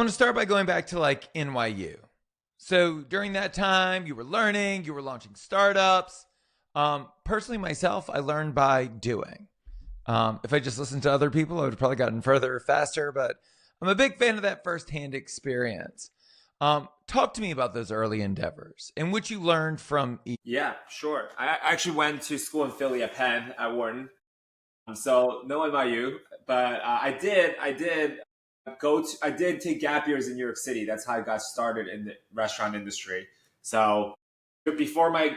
want to start by going back to like NYU. So during that time, you were learning, you were launching startups. Personally, myself, I learned by doing. If I just listened to other people, I would have probably gotten further faster, but I'm a big fan of that firsthand experience. Talk to me about those early endeavors and what you learned from each. Yeah, sure. I actually went to school in Philly at Penn at Wharton. So no NYU, but I did take gap years in New York City. That's how I got started in the restaurant industry. So before I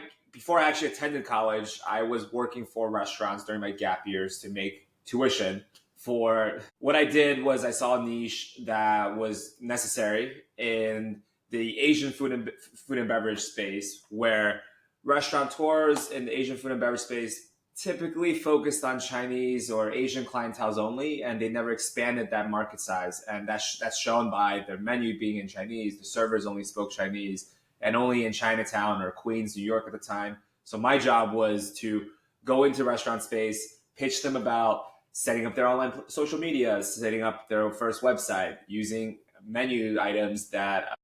actually attended college, I was working for restaurants during my gap years to make tuition. For what I did was I saw a niche that was necessary in the Asian food and beverage space, where restaurateurs in the Asian food and beverage space typically focused on Chinese or Asian clienteles only, and they never expanded that market size. And that's shown by their menu being in Chinese. The servers only spoke Chinese, and only in Chinatown or Queens, New York at the time. So my job was to go into restaurant space, pitch them about setting up their online social media, setting up their first website, using menu items that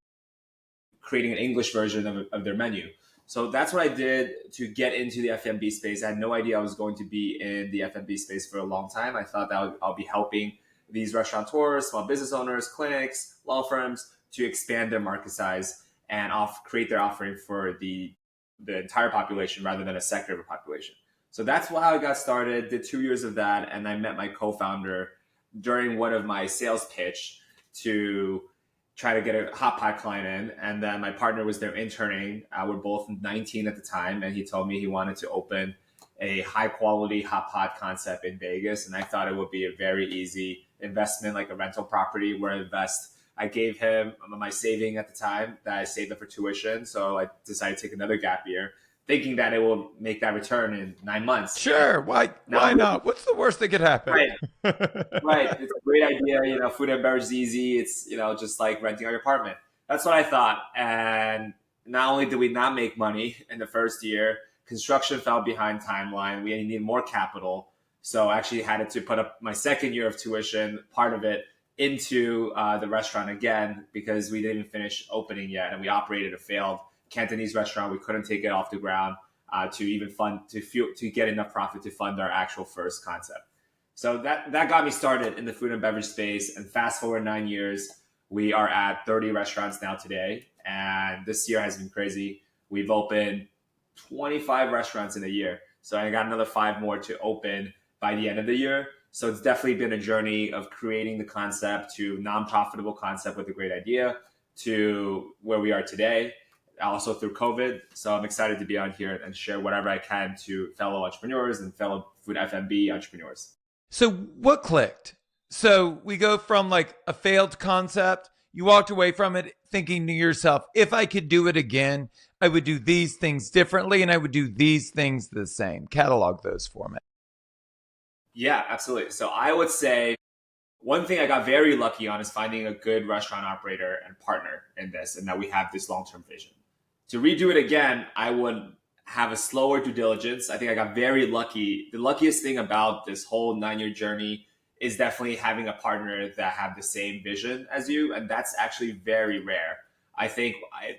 creating an English version of their menu. So that's what I did to get into the F&B space. I had no idea I was going to be in the F&B space for a long time. I thought that I'll be helping these restaurateurs, small business owners, clinics, law firms to expand their market size and create their offering for the entire population rather than a sector of a population. So that's how I got started, did 2 years of that. And I met my co-founder during one of my sales pitch to try to get a hot pot client in. And then my partner was there interning. We're both 19 at the time. And he told me he wanted to open a high quality hot pot concept in Vegas. And I thought it would be a very easy investment, like a rental property where I invest. I gave him my saving at the time that I saved up for tuition. So I decided to take another gap year, thinking that it will make that return in 9 months. Sure. Why not? What's the worst that could happen? Right. Right. It's a great idea. Food and beverage is easy. It's, just like renting out your apartment. That's what I thought. And not only did we not make money in the first year, construction fell behind timeline. We needed more capital. So I actually had to put up my second year of tuition, part of it, into the restaurant again, because we didn't even finish opening yet. And we operated a failed Cantonese restaurant. We couldn't take it off the ground to even to get enough profit to fund our actual first concept. So that got me started in the food and beverage space. And fast forward 9 years, we are at 30 restaurants now today. And this year has been crazy. We've opened 25 restaurants in a year. So I got another 5 more to open by the end of the year. So it's definitely been a journey of creating the concept to non-profitable concept with a great idea to where we are today, also through COVID. So I'm excited to be on here and share whatever I can to fellow entrepreneurs and fellow food F&B entrepreneurs. So what clicked? So we go from like a failed concept. You walked away from it thinking to yourself, if I could do it again, I would do these things differently and I would do these things the same. Catalog those for me. Yeah, absolutely. So I would say one thing I got very lucky on is finding a good restaurant operator and partner in this, and that we have this long-term vision. To redo it again, I would have a slower due diligence. I think I got very lucky. The luckiest thing about this whole 9-year journey is definitely having a partner that have the same vision as you. And that's actually very rare. I think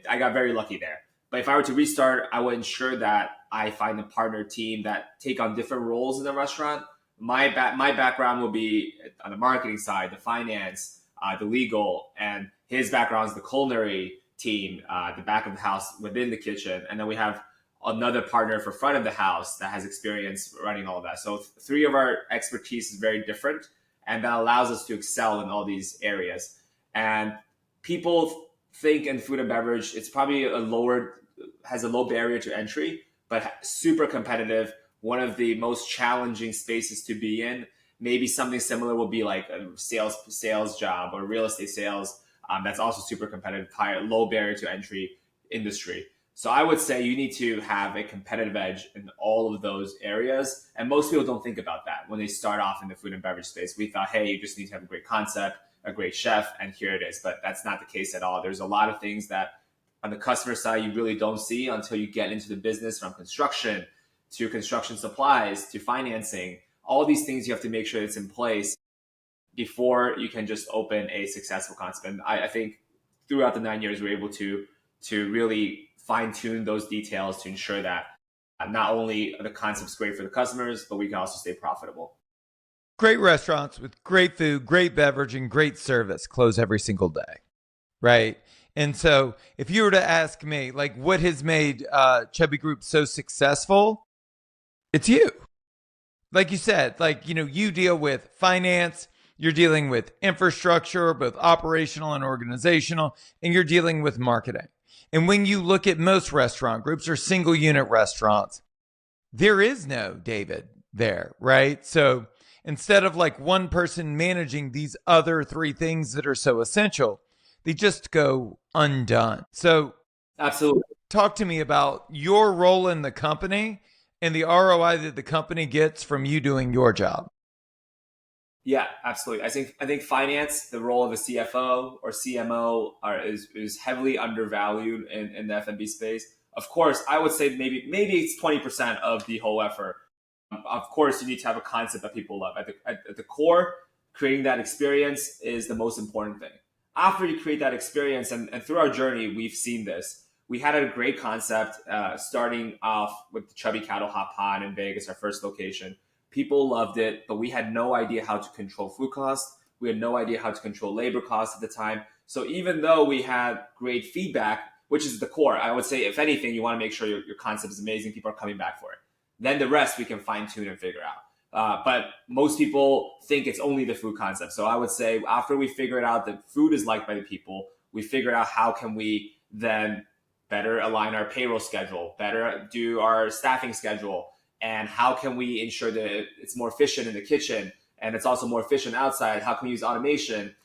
I got very lucky there. But if I were to restart, I would ensure that I find a partner team that take on different roles in the restaurant. My background will be on the marketing side, the finance, the legal, and his background is the culinary team, the back of the house within the kitchen. And then we have another partner for front of the house that has experience running all of that. So 3 of our expertise is very different, and that allows us to excel in all these areas. And people think in food and beverage, it's probably has a low barrier to entry, but super competitive. One of the most challenging spaces to be in. Maybe something similar will be like a sales job or real estate sales. That's also super competitive, low barrier to entry industry. So I would say you need to have a competitive edge in all of those areas. And most people don't think about that when they start off in the food and beverage space. We thought, hey, you just need to have a great concept, a great chef, and here it is. But that's not the case at all. There's a lot of things that on the customer side you really don't see until you get into the business, from construction to construction supplies to financing. All these things you have to make sure it's in place. before you can just open a successful concept. And I think throughout the 9 years, we're able to really fine tune those details to ensure that not only the concept's great for the customers, but we can also stay profitable. Great restaurants with great food, great beverage, and great service close every single day, right? And so if you were to ask me, like, what has made Chubby Group so successful, it's you. Like you said, like, you deal with finance, you're dealing with infrastructure, both operational and organizational, and you're dealing with marketing. And when you look at most restaurant groups or single unit restaurants, there is no David there, right? So instead of like one person managing these other three things that are so essential, they just go undone. So absolutely, talk to me about your role in the company and the ROI that the company gets from you doing your job. Yeah, absolutely. I think finance, the role of a CFO or CMO is heavily undervalued in the F&B space. Of course, I would say maybe it's 20% of the whole effort. Of course, you need to have a concept that people love. At the core, creating that experience is the most important thing. After you create that experience, and through our journey, we've seen this. We had a great concept starting off with the Chubby Cattle Hot Pot in Vegas, our first location. People loved it, but we had no idea how to control food costs. We had no idea how to control labor costs at the time. So even though we had great feedback, which is the core, I would say, if anything, you want to make sure your concept is amazing. People are coming back for it. Then the rest we can fine tune and figure out. But most people think it's only the food concept. So I would say after we figured out that food is liked by the people, we figured out how can we then better align our payroll schedule, better do our staffing schedule, and how can we ensure that it's more efficient in the kitchen and it's also more efficient outside? How can we use automation?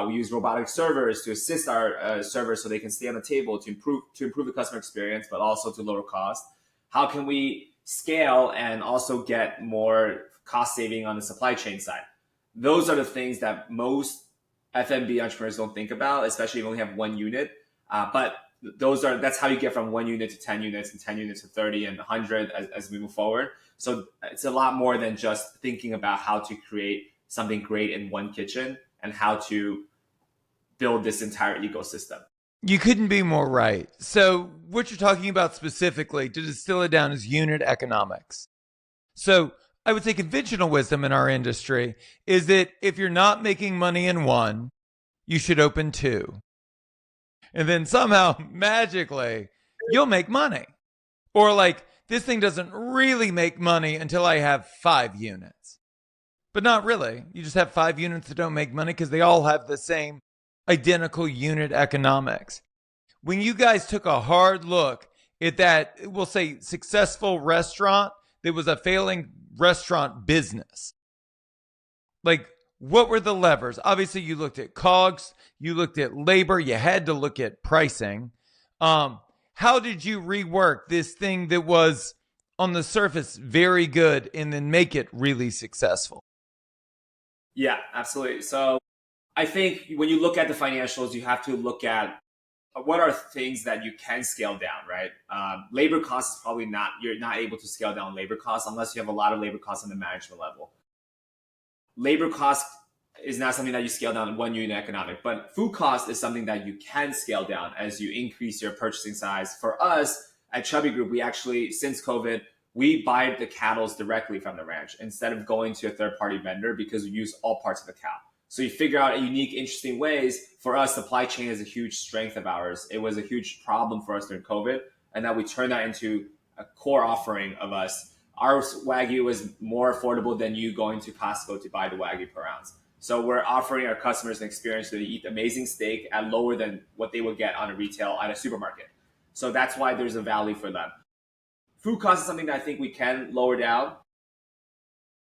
We use robotic servers to assist our servers so they can stay on the table to improve the customer experience, but also to lower cost. How can we scale and also get more cost saving on the supply chain side? Those are the things that most F&B entrepreneurs don't think about, especially if you only have one unit. But that's how you get from 1 unit to 10 units and 10 units to 30 and 100 as we move forward. So it's a lot more than just thinking about how to create something great in one kitchen and how to build this entire ecosystem. You couldn't be more right. So what you're talking about specifically, to distill it down, is unit economics. So I would say conventional wisdom in our industry is that if you're not making money in one, you should open two. And then somehow, magically, you'll make money. Or like, this thing doesn't really make money until I have 5 units. But not really. You just have 5 units that don't make money because they all have the same identical unit economics. When you guys took a hard look at that, we'll say, successful restaurant that was a failing restaurant business, like, what were the levers? Obviously, you looked at COGS, you looked at labor, you had to look at pricing. How did you rework this thing that was on the surface very good and then make it really successful? Yeah, absolutely. So I think when you look at the financials, you have to look at what are things that you can scale down, right? Labor costs is probably you're not able to scale down labor costs unless you have a lot of labor costs on the management level. Labor cost is not something that you scale down in one unit economic, but food cost is something that you can scale down as you increase your purchasing size. For us at Chubby Group, we actually, since COVID, we buy the cattle directly from the ranch instead of going to a third-party vendor because we use all parts of the cow. So you figure out unique, interesting ways. For us, supply chain is a huge strength of ours. It was a huge problem for us during COVID, and that we turned that into a core offering of us. Our Wagyu was more affordable than you going to Costco to buy the Wagyu per ounce. So we're offering our customers an experience where they eat amazing steak at lower than what they would get on a retail at a supermarket. So that's why there's a value for them. Food cost is something that I think we can lower down.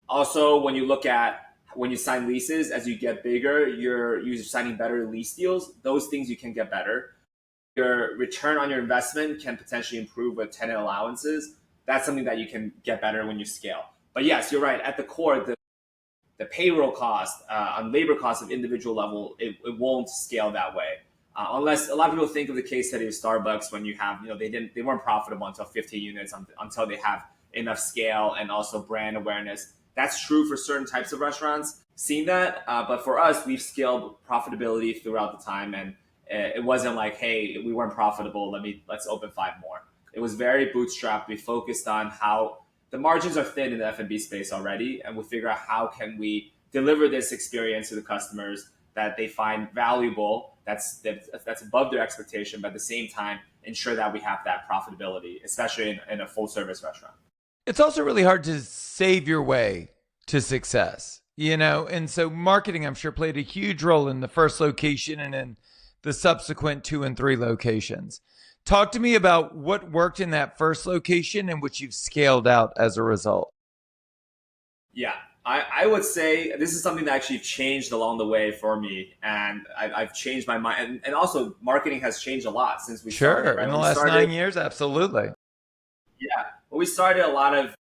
Also, when you sign leases, as you get bigger, you're signing better lease deals. Those things you can get better. Your return on your investment can potentially improve with tenant allowances. That's something that you can get better when you scale. But yes, you're right. At the core, the payroll cost on labor costs of individual level, it won't scale that way. Unless a lot of people think of the case study of Starbucks when you have, they weren't profitable until 15 units, until they have enough scale and also brand awareness. That's true for certain types of restaurants. Seen that, but for us, we've scaled profitability throughout the time, and it wasn't like, hey, we weren't profitable. Let's open 5 more. It was very bootstrapped. We focused on how the margins are thin in the F&B space already, and we figure out how can we deliver this experience to the customers that they find valuable, that's above their expectation, but at the same time ensure that we have that profitability, especially in a full service restaurant. It's also really hard to save your way to success, and so marketing, I'm sure, played a huge role in the first location and in the subsequent 2 and 3 locations. Talk to me about what worked in that first location and which you've scaled out as a result. Yeah, I would say this is something that actually changed along the way for me, and I've changed my mind, and also marketing has changed a lot since we started. Sure, Right? in the last 9 years, absolutely. Yeah, well, we started a lot of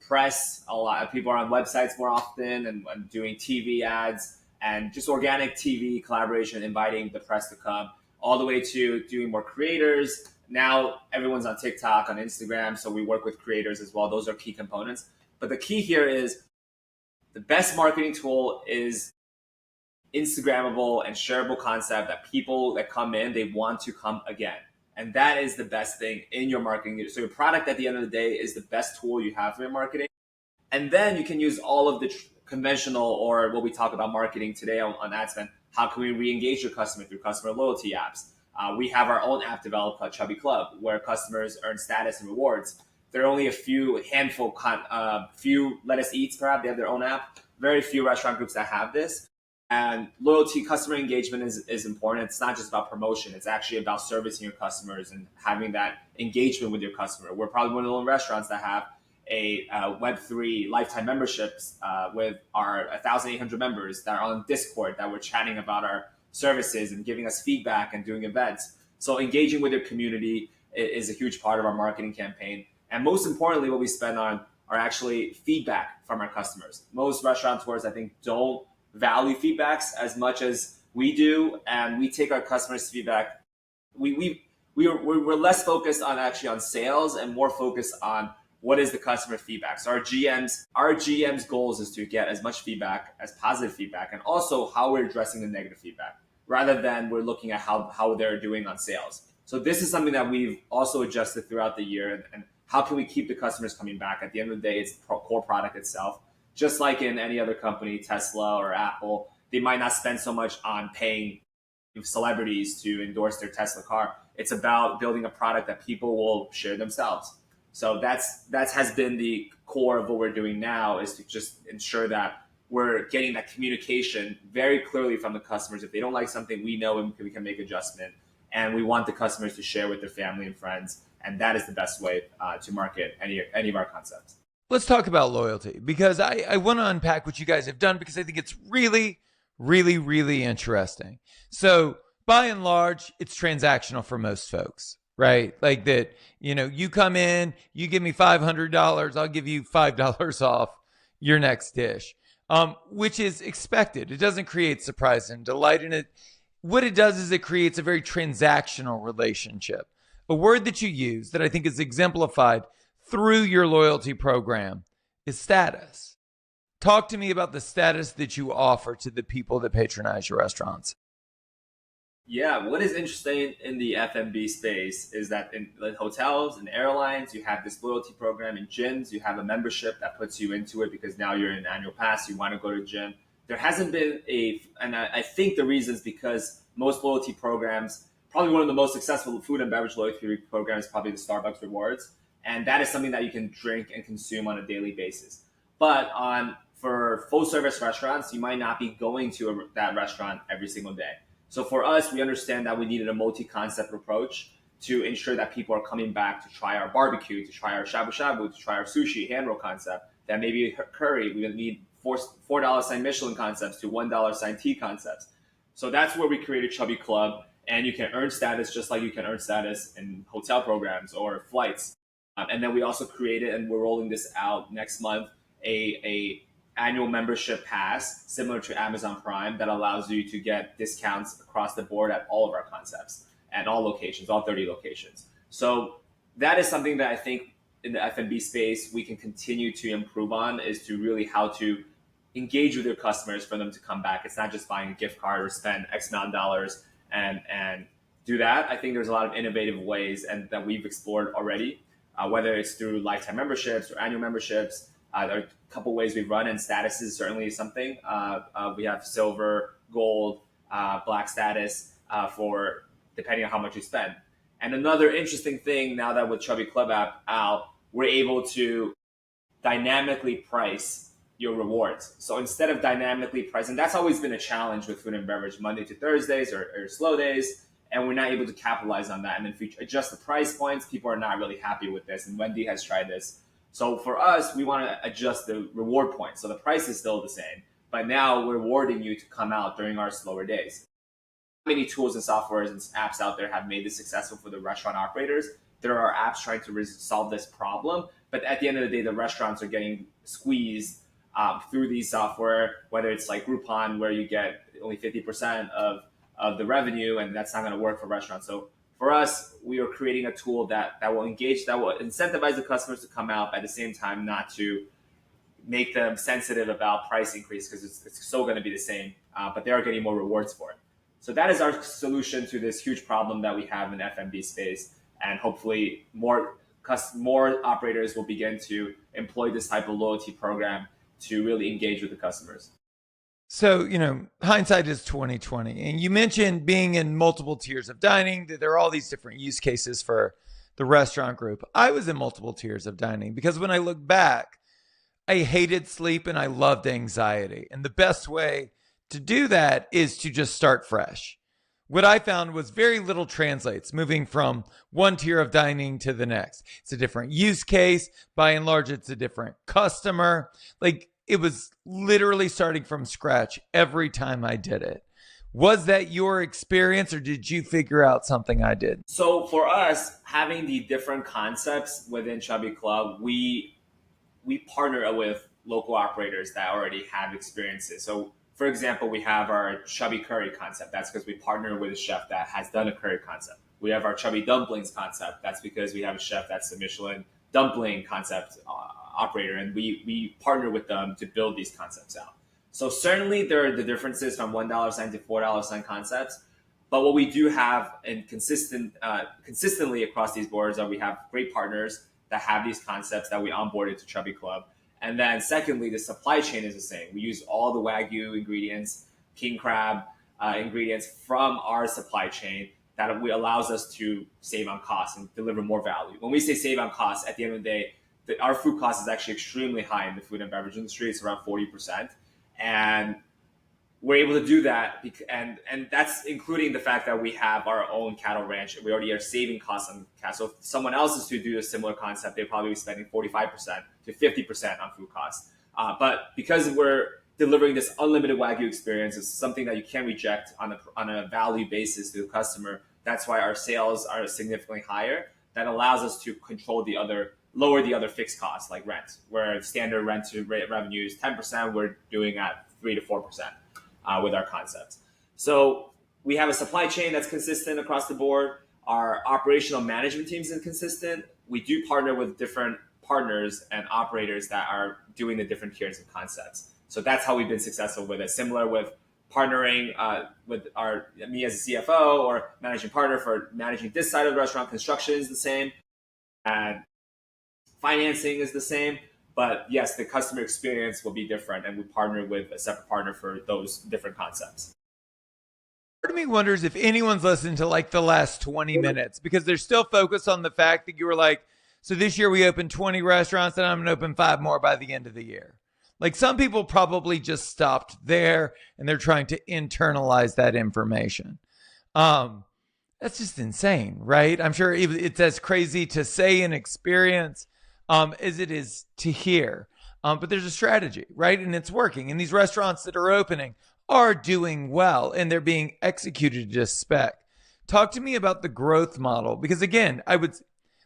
press. A lot of people are on websites more often and doing TV ads and just organic TV collaboration, inviting the press to come, all the way to doing more creators. Now everyone's on TikTok, on Instagram, so we work with creators as well. Those are key components. But the key here is the best marketing tool is Instagrammable and shareable concept that people that come in, they want to come again. And that is the best thing in your marketing. So your product at the end of the day is the best tool you have for your marketing. And then you can use all of the conventional, or what we talk about marketing today on ad spend. How can we re-engage your customer through customer loyalty apps? We have our own app developed called Chubby Club, where customers earn status and rewards. There are only a few Let Us Eats, perhaps, they have their own app. Very few restaurant groups that have this. And loyalty, customer engagement is important. It's not just about promotion. It's actually about servicing your customers and having that engagement with your customer. We're probably one of the only restaurants that have a Web3 lifetime memberships with our 1,800 members that are on Discord, that we're chatting about our services and giving us feedback and doing events. So engaging with your community is a huge part of our marketing campaign. And most importantly, what we spend on are actually feedback from our customers. Most restaurateurs, I think, don't value feedbacks as much as we do, and we take our customers' feedback. We're less focused on sales and more focused on what is the customer feedback. So our GM's goals is to get as much feedback as positive feedback, and also how we're addressing the negative feedback, rather than we're looking at how they're doing on sales. So this is something that we've also adjusted throughout the year, and how can we keep the customers coming back? At the end of the day, it's the core product itself. Just like in any other company, Tesla or Apple, they might not spend so much on paying celebrities to endorse their Tesla car. It's about building a product that people will share themselves. So that has been the core of what we're doing now, is to just ensure that we're getting that communication very clearly from the customers. If they don't like something, we know and we can make adjustment. And we want the customers to share with their family and friends. And that is the best way to market any of our concepts. Let's talk about loyalty, because I want to unpack what you guys have done, because I think it's really, really, really interesting. So by and large, it's transactional for most folks, right? Like that, you come in, you give me $500, I'll give you $5 off your next dish, which is expected. It doesn't create surprise and delight in it. What it does is it creates a very transactional relationship. A word that you use that I think is exemplified through your loyalty program is status. Talk to me about the status that you offer to the people that patronize your restaurants. Yeah, what is interesting in the F&B space is that in the hotels and airlines, you have this loyalty program. In gyms, you have a membership that puts you into it, because now you're in an annual pass, you want to go to the gym. There hasn't been and I think the reason is because most loyalty programs, probably one of the most successful food and beverage loyalty programs, probably the Starbucks Rewards. And that is something that you can drink and consume on a daily basis. But for full service restaurants, you might not be going to that restaurant every single day. So for us, we understand that we needed a multi-concept approach to ensure that people are coming back to try our barbecue, to try our shabu shabu, to try our sushi hand roll concept. That maybe curry, we need $4 sign Michelin concepts to $1 sign tea concepts. So that's where we created Chubby Club, and you can earn status just like you can earn status in hotel programs or flights. And then we also created, and we're rolling this out next month, a annual membership pass similar to Amazon Prime that allows you to get discounts across the board at all of our concepts, at all locations, all 30 locations. So that is something that I think in the F&B space we can continue to improve on is to really how to engage with your customers for them to come back. It's not just buying a gift card or spend X amount of dollars and do that. I think there's a lot of innovative ways and that we've explored already, whether it's through lifetime memberships or annual memberships. There are a couple ways we run, and status is certainly something. We have silver, gold, black status for depending on how much you spend. And another interesting thing now that with Chubby Club app out, we're able to dynamically price your rewards. So instead of dynamically pricing, that's always been a challenge with food and beverage, Monday to Thursdays or slow days, and we're not able to capitalize on that. And if we adjust the price points, people are not really happy with this, and Wendy has tried this. So for us, we want to adjust the reward points. So the price is still the same, but now we're rewarding you to come out during our slower days. Many tools and softwares and apps out there have made this successful for the restaurant operators. There are apps trying to solve this problem, but at the end of the day, the restaurants are getting squeezed through these software, whether it's like Groupon, where you get only 50% of the revenue, and that's not going to work for restaurants. So for us, we are creating a tool that will engage, that will incentivize the customers to come out, but at the same time, not to make them sensitive about price increase, because it's still going to be the same, but they are getting more rewards for it. So that is our solution to this huge problem that we have in F&B space, and hopefully more operators will begin to employ this type of loyalty program to really engage with the customers. So, hindsight is 2020. And you mentioned being in multiple tiers of dining, that there are all these different use cases for the restaurant group. I was in multiple tiers of dining because when I look back, I hated sleep and I loved anxiety. And the best way to do that is to just start fresh. What I found was very little translates moving from one tier of dining to the next. It's a different use case. By and large, it's a different customer. Like, it was literally starting from scratch every time I did it. Was that your experience, or did you figure out something I did? So for us, having the different concepts within Chubby Club, we partner with local operators that already have experiences. So for example, we have our Chubby Curry concept. That's because we partner with a chef that has done a curry concept. We have our Chubby Dumplings concept. That's because we have a chef that's a Michelin dumpling concept operator, and we partner with them to build these concepts out. So certainly there are the differences from $1 sign to $4 sign concepts, but what we do have and consistently across these boards are we have great partners that have these concepts that we onboarded to Chubby Club. And then secondly, the supply chain is the same. We use all the Wagyu ingredients, king crab ingredients from our supply chain that allows us to save on costs and deliver more value. When we say save on costs, at the end of the day, our food cost is actually extremely high in the food and beverage industry. It's around 40%. And we're able to do that. And that's including the fact that we have our own cattle ranch. We already are saving costs on cattle. So if someone else is to do a similar concept, they'd probably be spending 45% to 50% on food costs. But because we're delivering this unlimited Wagyu experience, it's something that you can't reject on a value basis to the customer. That's why our sales are significantly higher. That allows us to lower the other fixed costs like rent, where standard rent to revenue is 10%, we're doing at 3 to 4% with our concepts. So we have a supply chain that's consistent across the board. Our operational management teams is consistent. We do partner with different partners and operators that are doing the different tiers of concepts. So that's how we've been successful with it. Similar with partnering with me as a CFO or managing partner for managing this side of the restaurant. Construction is the same, and financing is the same. But yes, the customer experience will be different, and we partner with a separate partner for those different concepts. Part of me wonders if anyone's listened to like the last 20 minutes, because they're still focused on the fact that you were like, so this year we opened 20 restaurants and I'm going to open 5 more by the end of the year. Like, some people probably just stopped there and they're trying to internalize that information. That's just insane, right? I'm sure it's as crazy to say and experience as it is to hear. But there's a strategy, right? And it's working. And these restaurants that are opening are doing well and they're being executed to spec. Talk to me about the growth model, because again, I would,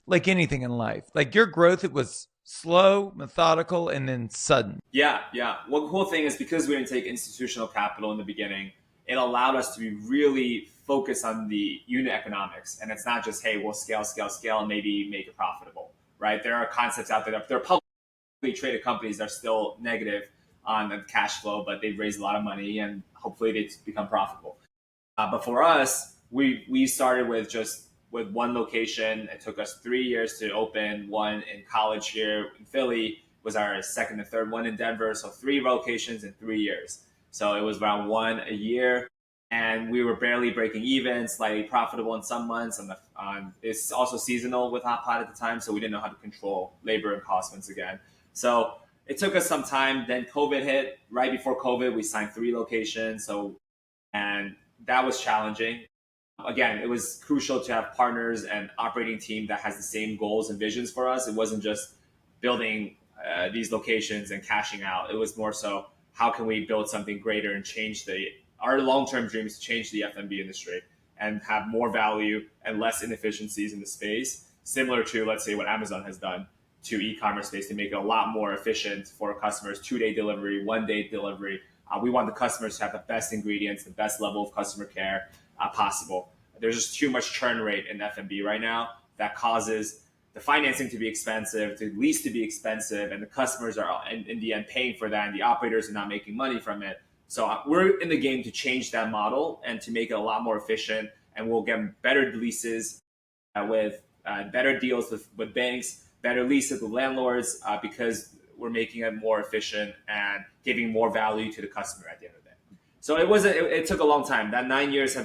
like anything in life, like your growth, it was slow, methodical, and then sudden. Yeah. One cool thing is because we didn't take institutional capital in the beginning, it allowed us to be really focused on the unit economics. And it's not just, hey, we'll scale, and maybe make it profitable. right? There are concepts out there. There are publicly traded companies that are still negative on the cash flow, but they've raised a lot of money and hopefully they become profitable. But for us, we started with one location. It took us 3 years to open. One in College here in Philly was our second and third. One in Denver, so 3 locations in 3 years. So it was around one a year, and we were barely breaking even, slightly profitable in some months. It's also seasonal with Hot Pot at the time, so we didn't know how to control labor and costs once again. So it took us some time. Then COVID hit. Right before COVID, we signed 3 locations. And that was challenging. Again, it was crucial to have partners and operating team that has the same goals and visions for us. It wasn't just building these locations and cashing out. It was more so, how can we build something greater and our long-term dream is to change the F&B industry and have more value and less inefficiencies in the space, similar to, let's say, what Amazon has done to e-commerce space to make it a lot more efficient for customers, 2-day delivery, 1-day delivery. We want the customers to have the best ingredients, the best level of customer care possible. There's just too much churn rate in F&B right now that causes the financing to be expensive, the lease to be expensive, and the customers are in the end paying for that, and the operators are not making money from it. So we're in the game to change that model and to make it a lot more efficient, and we'll get better leases with better deals with banks, better leases with landlords, because we're making it more efficient and giving more value to the customer at the end of the day. So it took a long time. That 9 years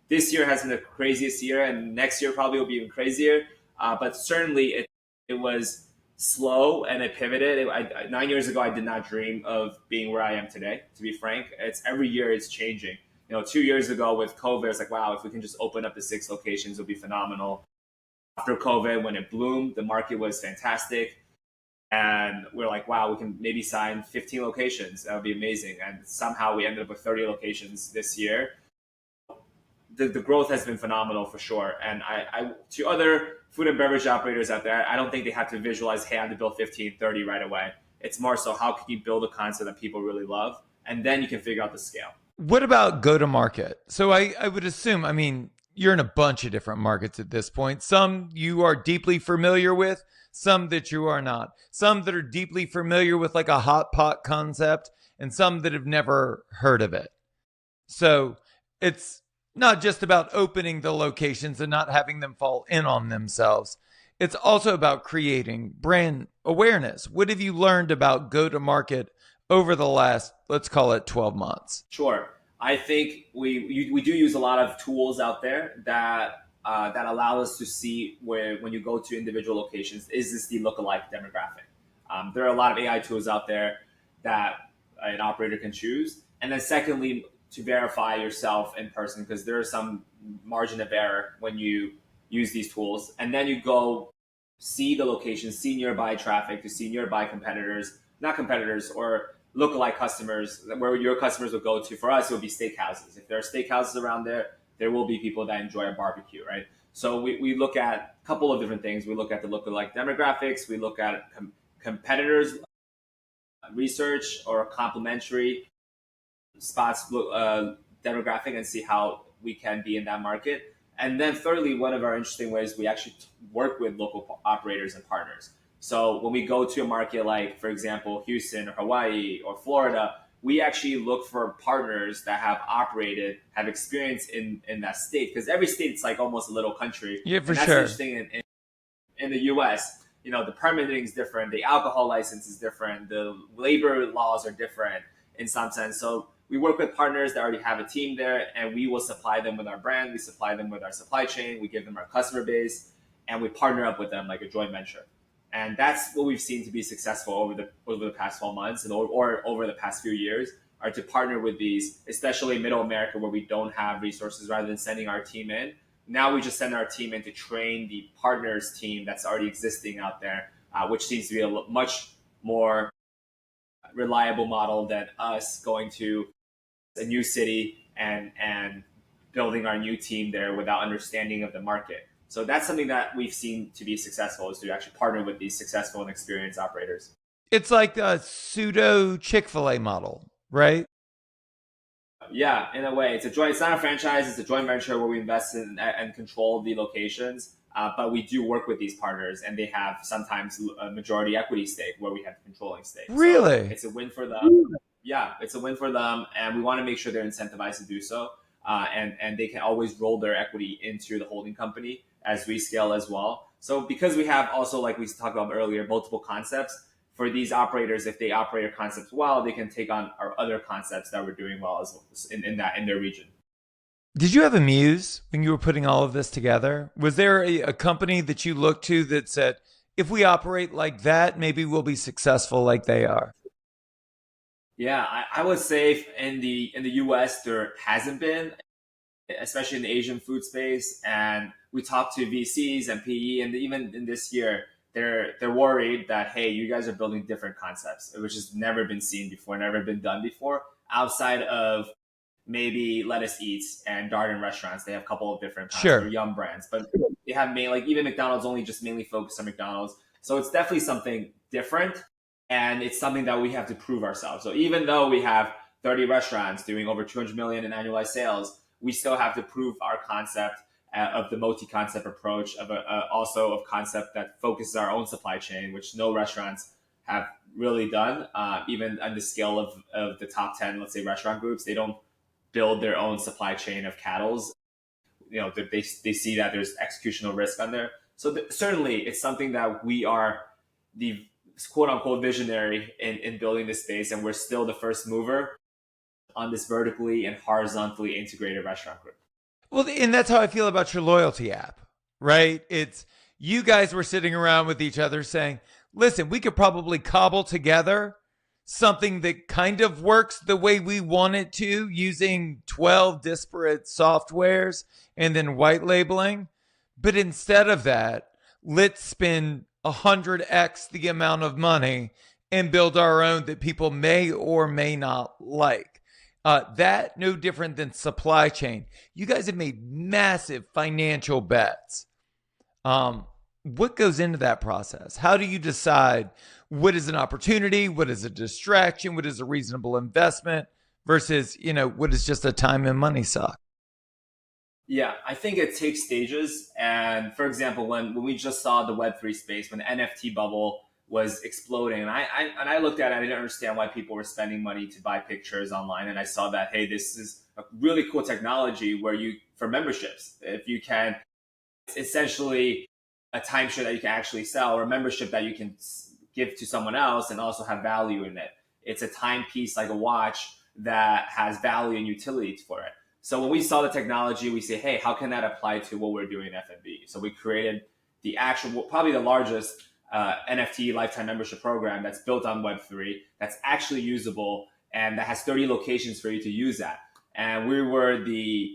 this year has been the craziest year, and next year probably will be even crazier. But certainly it was slow, and it pivoted. 9 years ago, I did not dream of being where I am today, to be frank. Every year it's changing. 2 years ago with COVID, it's like, wow, if we can just open up the 6 locations, it'll be phenomenal. After COVID, when it bloomed, the market was fantastic. And we're like, wow, we can maybe sign 15 locations. That would be amazing. And somehow we ended up with 30 locations this year. The growth has been phenomenal for sure. And to other food and beverage operators out there, I don't think they have to visualize, hey, I have to build 15, 30 right away. It's more so, how can you build a concept that people really love? And then you can figure out the scale. What about go to market? So I would assume, you're in a bunch of different markets at this point. Some you are deeply familiar with, some that you are not. Some that are deeply familiar with like a hot pot concept, and some that have never heard of it. So it's not just about opening the locations and not having them fall in on themselves. It's also about creating brand awareness. What have you learned about go to market over the last, let's call it 12 months? Sure. I think we do use a lot of tools out there that allow us to see when you go to individual locations, is this the lookalike demographic? There are a lot of AI tools out there that an operator can choose. And then secondly, to verify yourself in person, because there is some margin of error when you use these tools. And then you go see the location, see nearby traffic, to see nearby competitors, not competitors, or lookalike customers, where your customers will go to. For us, it would be steakhouses. If there are steakhouses around there will be people that enjoy a barbecue, right? So we look at a couple of different things. We look at the lookalike demographics. We look at competitors research or complementary spots demographic, and see how we can be in that market. And then thirdly, one of our interesting ways, we actually work with local operators and partners. So when we go to a market like, for example, Houston or Hawaii or Florida, we actually look for partners that have experience in that state, because every state's like almost a little country. Yeah, for and that's sure. Interesting in the US, the permitting is different, the alcohol license is different, the labor laws are different in some sense. So we work with partners that already have a team there, and we will supply them with our brand, we supply them with our supply chain, we give them our customer base, and we partner up with them like a joint venture. And that's what we've seen to be successful over the past 12 months or over the past few years, are to partner with these, especially Middle America, where we don't have resources. Rather than sending our team in, now we just send our team in to train the partners team that's already existing out there, which seems to be a much more reliable model than us going to a new city and building our new team there without understanding of the market. So that's something that we've seen to be successful, is to actually partner with these successful and experienced operators. It's like a pseudo Chick-fil-A model, right? Yeah, in a way, it's not a franchise. It's a joint venture where we invest in and control the locations. But we do work with these partners, and they have sometimes a majority equity stake where we have controlling stake. So Really? it's a win for them. Yeah, it's a win for them, and we want to make sure they're incentivized to do so. And they can always roll their equity into the holding company as we scale as well. So because we have also, like we talked about earlier, multiple concepts, for these operators, if they operate our concepts well, they can take on our other concepts that we're doing well as well in their region. Did you have a muse when you were putting all of this together? Was there a company that you looked to that said, if we operate like that, maybe we'll be successful like they are? Yeah, I would say in the US there hasn't been, especially in the Asian food space. And we talked to VCs and PE, and even in this year, they're worried that, hey, you guys are building different concepts, which has never been seen before, never been done before, outside of maybe Lettuce Eats and Darden Restaurants. They have a couple of different concepts. They're Sure. Yum brands, but they have like even McDonald's only just mainly focused on McDonald's. So it's definitely something different, and it's something that we have to prove ourselves. So even though we have 30 restaurants doing over 200 million in annualized sales, we still have to prove our concept of the multi-concept approach of also of concept that focuses our own supply chain, which no restaurants have really done. Even on the scale of the top 10, let's say restaurant groups, they don't build their own supply chain of cattles. You know, they see that there's executional risk on there. So certainly it's something that we are the quote unquote visionary in building this space, and we're still the first mover on this vertically and horizontally integrated restaurant group. Well, and that's how I feel about your loyalty app, right? It's you guys were sitting around with each other saying, listen, we could probably cobble together something that kind of works the way we want it to using 12 disparate softwares and then white labeling. But instead of that, let's spend 100x the amount of money and build our own that people may or may not like. That no different than supply chain. You guys have made massive financial bets. What goes into that process? How do you decide what is an opportunity, what is a distraction, what is a reasonable investment versus, what is just a time and money suck? Yeah, I think it takes stages. And for example, when we just saw the Web3 space, when the NFT bubble was exploding, and I looked at it, I didn't understand why people were spending money to buy pictures online. And I saw that, hey, this is a really cool technology where for memberships, if you can, it's essentially a timeshare that you can actually sell, or a membership that you can give to someone else and also have value in it. It's a timepiece like a watch that has value and utility for it. So when we saw the technology, we say, hey, how can that apply to what we're doing in F&B? So we created the actual, probably the largest NFT lifetime membership program that's built on Web3, that's actually usable, and that has 30 locations for you to use that. And we were the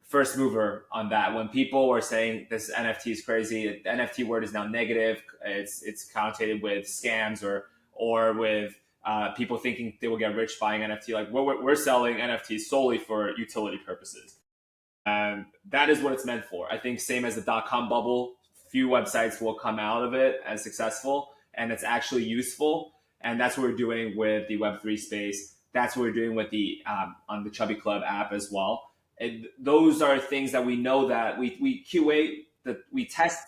first mover on that. When people were saying this NFT is crazy, the NFT word is now negative. It's connotated with scams or with people thinking they will get rich buying NFT. Like we're selling NFTs solely for utility purposes. And that is what it's meant for. I think same as the .com bubble, few websites will come out of it as successful, and it's actually useful. And that's what we're doing with the Web3 space. That's what we're doing with the on the Chubby Club app as well. Those are things that we know that we QA, that we test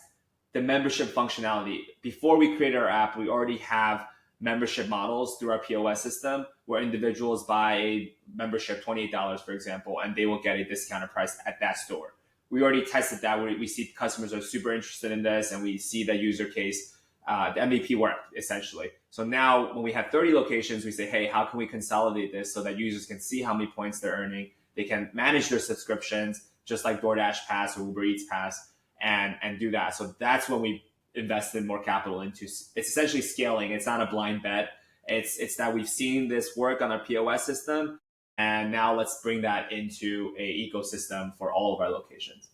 the membership functionality. Before we create our app, we already have membership models through our POS system where individuals buy a membership, $28, for example, and they will get a discounted price at that store. We already tested that. We see customers are super interested in this, and we see the user case, the MVP work, essentially. So now when we have 30 locations, we say, hey, how can we consolidate this so that users can see how many points they're earning? They can manage their subscriptions, just like DoorDash Pass or Uber Eats Pass, and do that. So that's when we invested more capital into. It's essentially scaling. It's not a blind bet. It's that we've seen this work on our POS system, and now let's bring that into a ecosystem for all of our locations.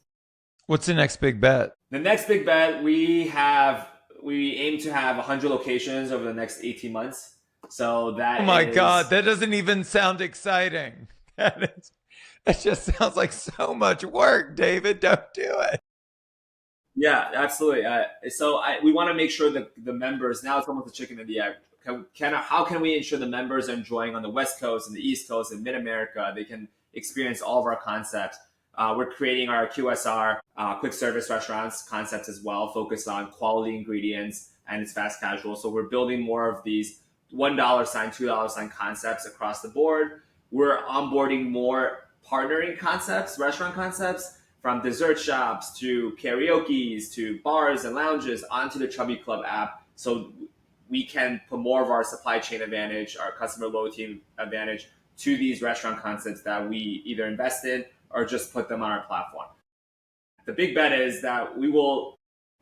What's the next big bet? The next big bet, we aim to have 100 locations over the next 18 months. So that Oh my God, that doesn't even sound exciting. That just sounds like so much work, David. Don't do it. Yeah, absolutely. We want to make sure that the members, now it's almost the chicken and the egg. How can we ensure the members are enjoying on the West Coast and the East Coast and Mid-America? They can experience all of our concepts We're creating our QSR, quick service restaurants concepts as well, focused on quality ingredients and it's fast casual. So we're building more of these $1 $2 concepts across the board. We're onboarding more partnering concepts, restaurant concepts, from dessert shops to karaoke's to bars and lounges onto the Chubby Club app. So we can put more of our supply chain advantage, our customer loyalty advantage to these restaurant concepts that we either invest in or just put them on our platform. The big bet is that we will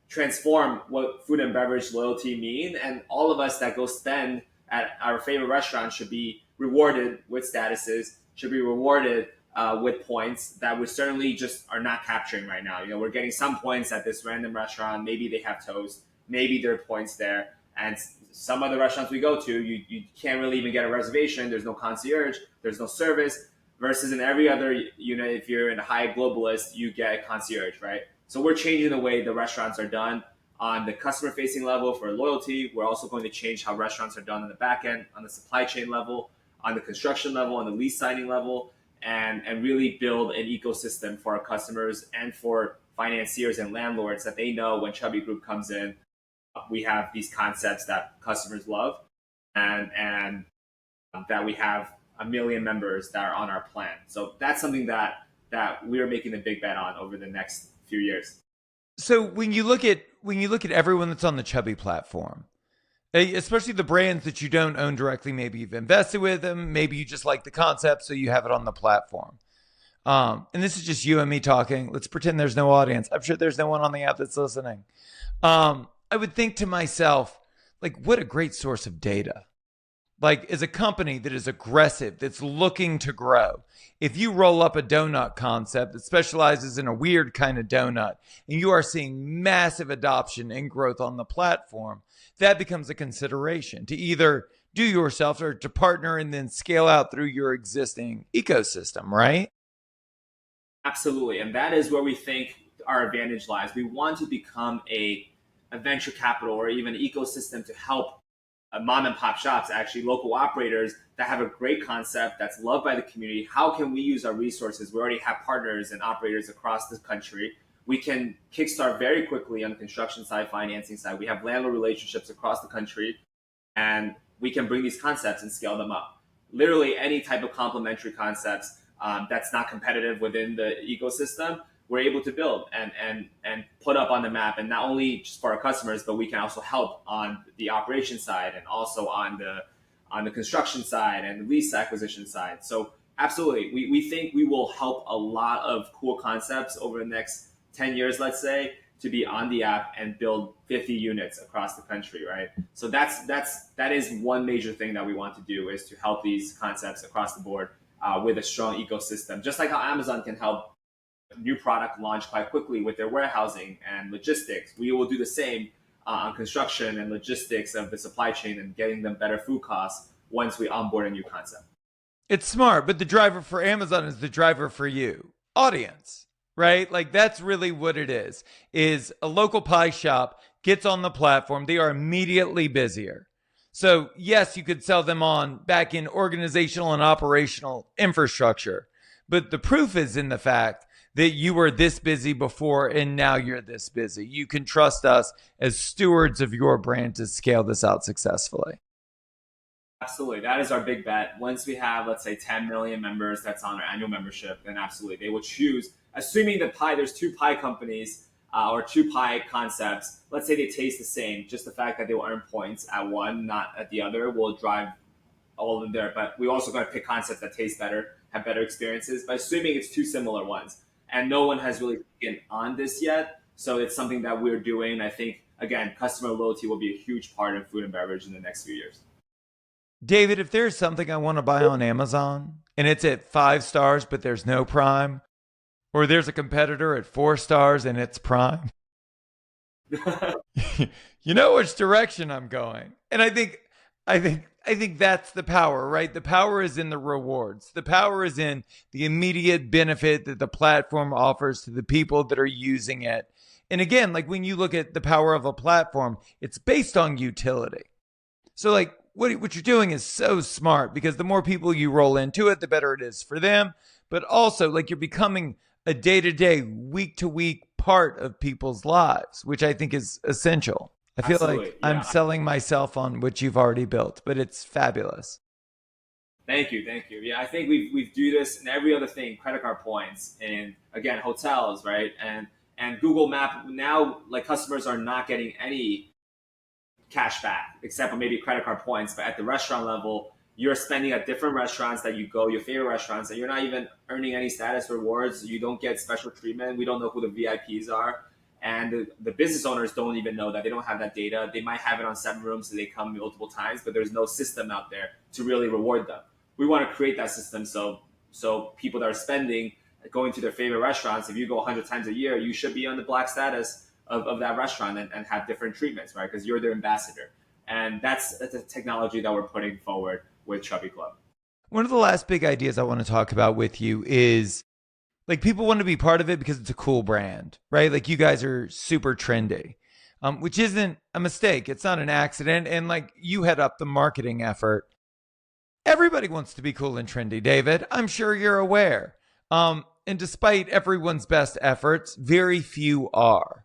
transform what food and beverage loyalty mean, and all of us that go spend at our favorite restaurant should be rewarded with statuses, should be rewarded with points that we certainly just are not capturing right now. We're getting some points at this random restaurant. Maybe they have toast. Maybe there are points there. And some other restaurants we go to, you can't really even get a reservation. There's no concierge. There's no service. Versus in every other unit, if you're in a high globalist, you get a concierge, right? So we're changing the way the restaurants are done on the customer-facing level for loyalty. We're also going to change how restaurants are done on the back end, on the supply chain level, on the construction level, on the lease signing level, and really build an ecosystem for our customers and for financiers and landlords that they know when Chubby Group comes in, we have these concepts that customers love and that we have 1 million members that are on our plan. So that's something that we're making a big bet on over the next few years. So when you look at everyone that's on the Chubby platform, especially the brands that you don't own directly, maybe you've invested with them, maybe you just like the concept, so you have it on the platform. And this is just you and me talking. Let's pretend there's no audience. I'm sure there's no one on the app that's listening. I would think to myself, like, what a great source of data. Like, as a company that is aggressive, that's looking to grow, if you roll up a donut concept that specializes in a weird kind of donut and you are seeing massive adoption and growth on the platform, that becomes a consideration to either do yourself or to partner and then scale out through your existing ecosystem, right? Absolutely. And that is where we think our advantage lies. We want to become a venture capital or even an ecosystem to help mom and pop shops, actually local operators that have a great concept that's loved by the community. How can we use our resources? We already have partners and operators across the country. We can kickstart very quickly on the construction side, financing side. We have landlord relationships across the country, and we can bring these concepts and scale them up. Literally any type of complementary concepts that's not competitive within the ecosystem, we're able to build and put up on the map. And not only just for our customers, but we can also help on the operation side and also on the construction side and the lease acquisition side. So absolutely, we think we will help a lot of cool concepts over the next 10 years, let's say, to be on the app and build 50 units across the country, right? So that is one major thing that we want to do, is to help these concepts across the board with a strong ecosystem. Just like how Amazon can help new product launch quite quickly with their warehousing and logistics, we will do the same on construction and logistics of the supply chain and getting them better food costs once we onboard a new concept. It's smart, but the driver for Amazon is the driver for you. Audience, right? Like, that's really what it is a local pie shop gets on the platform. They are immediately busier. So yes, you could sell them on back in organizational and operational infrastructure, but the proof is in the fact that you were this busy before and now you're this busy. You can trust us as stewards of your brand to scale this out successfully. Absolutely. That is our big bet. Once we have, let's say, 10 million members that's on our annual membership, then absolutely they will choose, assuming that there's two pie companies or two pie concepts. Let's say they taste the same. Just the fact that they will earn points at one, not at the other, will drive all of them there. But we also got to pick concepts that taste better, have better experiences, but assuming it's two similar ones. And no one has really taken on this yet. So it's something that we're doing. I think, again, customer loyalty will be a huge part of food and beverage in the next few years. David, if there's something I want to buy on Amazon and it's at 5 stars, but there's no Prime, or there's a competitor at 4 stars and it's Prime, you know which direction I'm going. And I think that's the power, right? The power is in the rewards. The power is in the immediate benefit that the platform offers to the people that are using it. And again, like, when you look at the power of a platform, it's based on utility. So like what you're doing is so smart, because the more people you roll into it, the better it is for them. But also, like, you're becoming a day-to-day, week-to-week part of people's lives, which I think is essential. I feel like Absolutely. I'm Yeah. selling myself on what you've already built, but it's fabulous. Thank you, thank you. Yeah, I think we do this in every other thing, credit card points, and again, hotels, right? And Google Map now, like customers are not getting any cash back except for maybe credit card points. But at the restaurant level, you're spending at different restaurants that you go, your favorite restaurants, and you're not even earning any status rewards. You don't get special treatment. We don't know who the VIPs are. And the business owners don't even know that. They don't have that data. They might have it on 7 rooms, so they come multiple times, but there's no system out there to really reward them. We want to create that system so people that are spending going to their favorite restaurants, if you go 100 times a year, you should be on the black status of that restaurant and have different treatments, right? Because you're their ambassador. And that's the technology that we're putting forward with Chubby Club. One of the last big ideas I want to talk about with you is like people want to be part of it because it's a cool brand, right? Like you guys are super trendy, which isn't a mistake. It's not an accident. And like you head up the marketing effort. Everybody wants to be cool and trendy, David. I'm sure you're aware. And despite everyone's best efforts, very few are.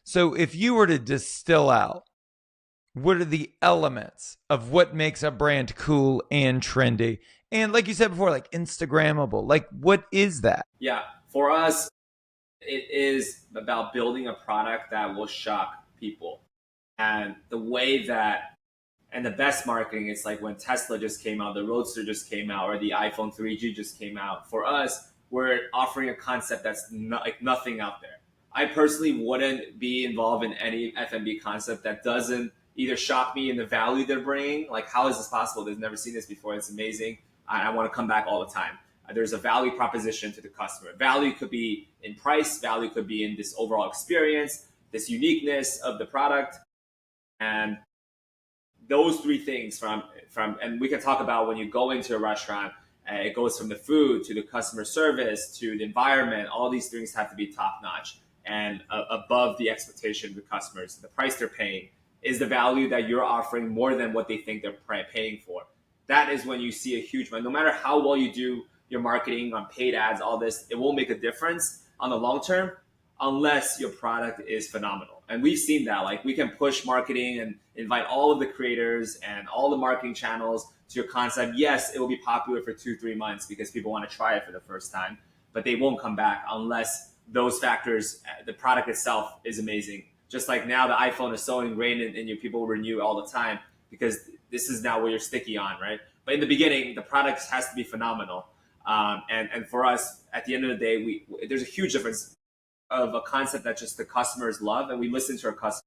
So if you were to distill out what are the elements of what makes a brand cool and trendy, and like you said before, like Instagrammable, like what is that? Yeah, for us, it is about building a product that will shock people. And the way that, and the best marketing is like when Tesla just came out, the Roadster just came out, or the iPhone 3G just came out. For us, we're offering a concept that's like nothing out there. I personally wouldn't be involved in any F&B concept that doesn't either shock me in the value they're bringing. Like, how is this possible? They've never seen this before. It's amazing. I want to come back all the time. There's a value proposition to the customer. Value could be in price. Value could be in this overall experience, this uniqueness of the product. And those three things and we can talk about when you go into a restaurant, it goes from the food to the customer service to the environment. All these things have to be top notch and above the expectation of the customers. The price they're paying is the value that you're offering more than what they think they're paying for. That is when you see a huge, no matter how well you do your marketing on paid ads, all this, it won't make a difference on the long term unless your product is phenomenal. And we've seen that. Like, we can push marketing and invite all of the creators and all the marketing channels to your concept. Yes, it will be popular for 2-3 months because people want to try it for the first time, but they won't come back unless those factors, the product itself is amazing. Just like now the iPhone is so ingrained in you, people renew all the time because this is now what you're sticky on, right? But in the beginning, the product has to be phenomenal. And for us, at the end of the day, there's a huge difference of a concept that just the customers love, and we listen to our customers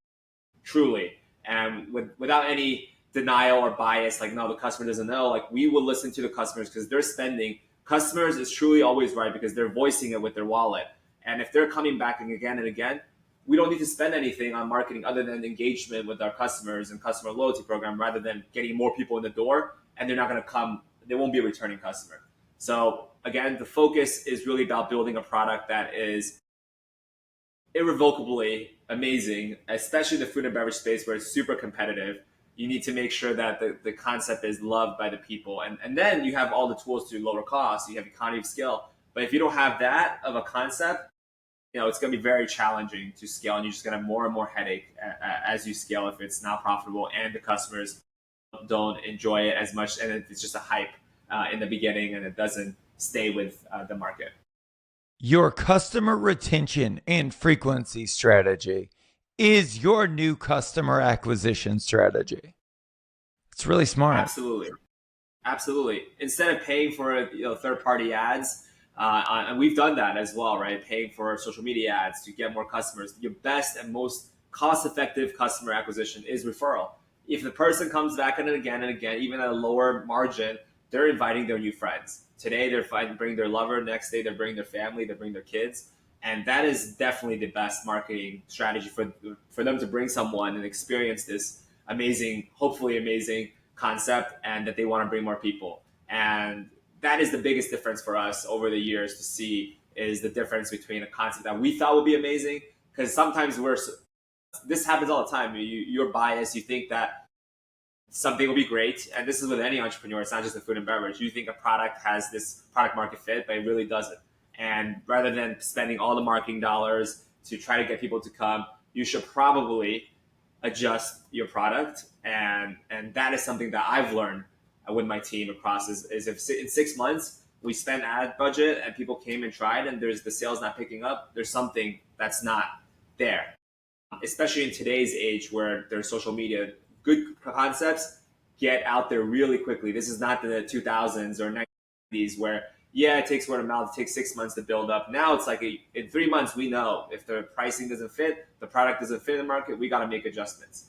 truly, and without any denial or bias. Like, no, the customer doesn't know. Like, we will listen to the customers because they're spending. Customers is truly always right because they're voicing it with their wallet, and if they're coming back again and again, we don't need to spend anything on marketing other than engagement with our customers and customer loyalty program, rather than getting more people in the door, and they're not going to come. They won't be a returning customer. So again, the focus is really about building a product that is irrevocably amazing, especially the food and beverage space where it's super competitive. You need to make sure that the concept is loved by the people. And then you have all the tools to lower costs. You have economy of scale. But if you don't have that of a concept, it's going to be very challenging to scale. And you're just going to have more and more headache as you scale if it's not profitable and the customers don't enjoy it as much. And it's just a hype in the beginning and it doesn't stay with the market. Your customer retention and frequency strategy is your new customer acquisition strategy. It's really smart. Absolutely. Instead of paying for third-party ads, and we've done that as well, right? Paying for social media ads to get more customers. Your best and most cost-effective customer acquisition is referral. If the person comes back and again, even at a lower margin, they're inviting their new friends. Today, they're bringing their lover. Next day, they're bringing their family. They bring their kids. And that is definitely the best marketing strategy for them to bring someone and experience this hopefully amazing concept, and that they want to bring more people. And that is the biggest difference for us over the years to see is the difference between a concept that we thought would be amazing. Because sometimes this happens all the time. You're biased. You think that something will be great. And this is with any entrepreneur. It's not just the food and beverage. You think a product has this product market fit, but it really doesn't. And rather than spending all the marketing dollars to try to get people to come, you should probably adjust your product. And that is something that I've learned with my team across is if in 6 months we spent ad budget and people came and tried and there's the sales not picking up, there's something that's not there. Especially in today's age where there's social media, good concepts get out there really quickly. This is not the 2000s or 90s where, yeah, it takes word of mouth, it takes 6 months to build up. Now it's like in 3 months, we know if the pricing doesn't fit, the product doesn't fit in the market, we got to make adjustments.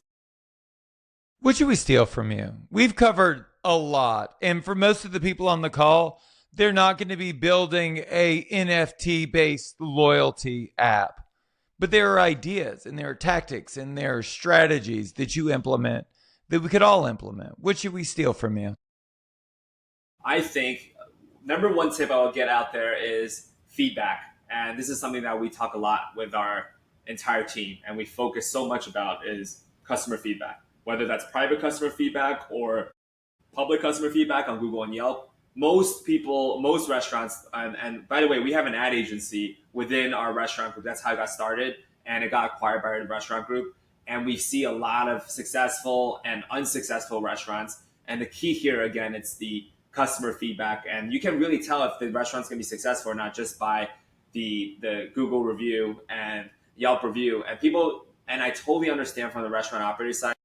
What should we steal from you? We've covered a lot. And for most of the people on the call, they're not going to be building a NFT based loyalty app. But there are ideas and there are tactics and there are strategies that you implement that we could all implement. What should we steal from you? I think number one tip I would get out there is feedback. And this is something that we talk a lot with our entire team and we focus so much about is customer feedback, whether that's private customer feedback or public customer feedback on Google and Yelp. Most people, most restaurants, and by the way, we have an ad agency within our restaurant group. That's how it got started, and it got acquired by the restaurant group. And we see a lot of successful and unsuccessful restaurants. And the key here, again, it's the customer feedback. And you can really tell if the restaurant's going to be successful or not just by the Google review and Yelp review. And people, and I totally understand from the restaurant operator side,